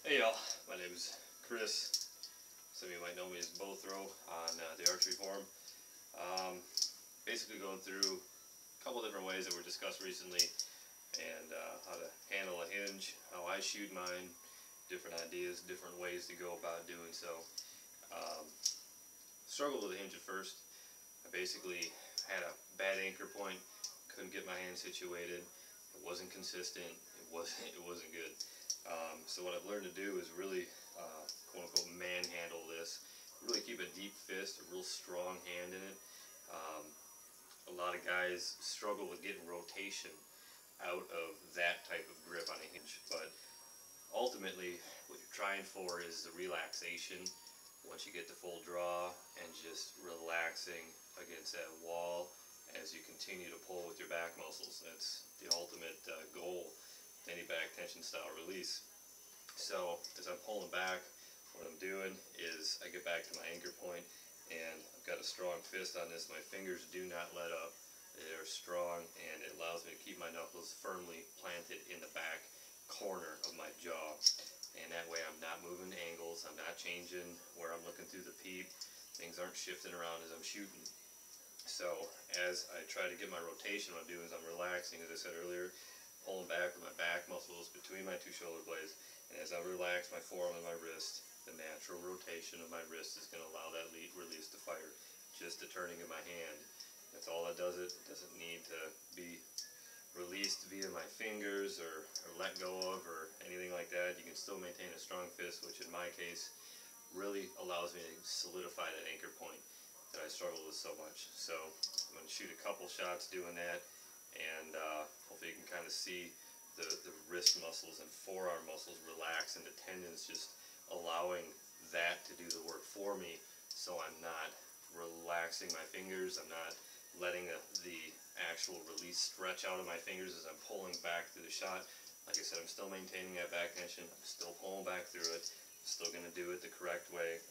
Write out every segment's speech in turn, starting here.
Hey y'all, my name is Chris. Some of you might know me as Bow Throw on the archery forum. Basically going through a couple different ways that were discussed recently and how to handle a hinge, how I shoot mine, different ideas, different ways to go about doing so. Struggled with the hinge at first. I basically had a bad anchor point, couldn't get my hand situated, it wasn't consistent, it wasn't good. So what I've learned to do is really, quote-unquote, manhandle this. Really keep a deep fist, a real strong hand in it. A lot of guys struggle with getting rotation out of that type of grip on a hinge. But ultimately, what you're trying for is the relaxation once you get the full draw and just relaxing against that wall as you continue to pull with your back muscles. That's the ultimate goal to any back tension style release. So as I'm pulling back, what I'm doing is I get back to my anchor point and I've got a strong fist on this. My fingers do not let up. They're strong and it allows me to keep my knuckles firmly planted in the back corner of my jaw. And that way I'm not moving angles, I'm not changing where I'm looking through the peep. Things aren't shifting around as I'm shooting. So as I try to get my rotation, what I'm doing is I'm relaxing, as I said earlier, pulling back with my back muscles between my two shoulder blades. And as I relax my forearm and my wrist, the natural rotation of my wrist is going to allow that lead release to fire. Just the turning of my hand. That's all that does it. It doesn't need to be released via my fingers or let go of or anything like that. You can still maintain a strong fist, which in my case really allows me to solidify that anchor point that I struggle with so much. So I'm going to shoot a couple shots doing that, and hopefully you can kind of see the wrist muscles and forearm muscles relax and the tendons just allowing that to do the work for me, so I'm not relaxing my fingers, I'm not letting the actual release stretch out of my fingers as I'm pulling back through the shot. Like I said, I'm still maintaining that back tension, I'm still pulling back through it, I'm still going to do it the correct way,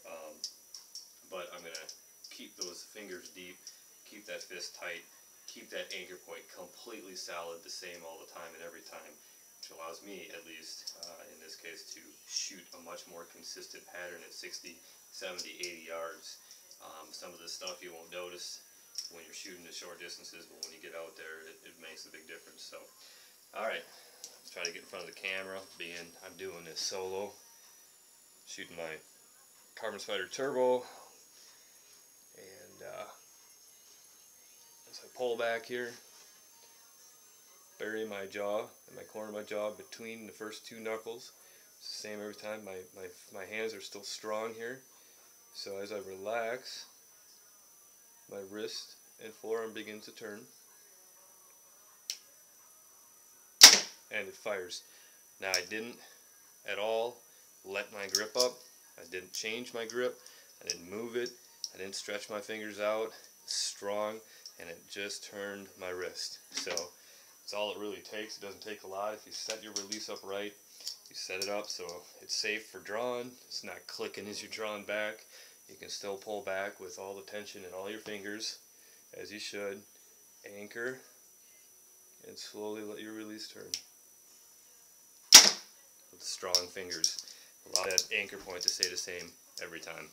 but I'm going to keep those fingers deep, keep that fist tight, keep that anchor point completely solid, the same all the time and every time, which allows me, at least in this case, to shoot a much more consistent pattern at 60, 70, 80 yards. Some of this stuff you won't notice when you're shooting to short distances, but when you get out there, it makes a big difference. So, alright, let's try to get in front of the camera, being I'm doing this solo, shooting my Carbon Spider Turbo, and as I pull back here, bury my jaw and my corner of my jaw between the first two knuckles. It's the same every time. My hands are still strong here. So as I relax, my wrist and forearm begin to turn. And it fires. Now I didn't at all let my grip up. I didn't change my grip. I didn't move it. I didn't stretch my fingers out. It's strong, and it just turned my wrist. So that's all it really takes. It doesn't take a lot. If you set your release up right, you set it up so it's safe for drawing. It's not clicking as you're drawing back. You can still pull back with all the tension in all your fingers, as you should. Anchor, and slowly let your release turn. With strong fingers. Allow that anchor point to stay the same every time.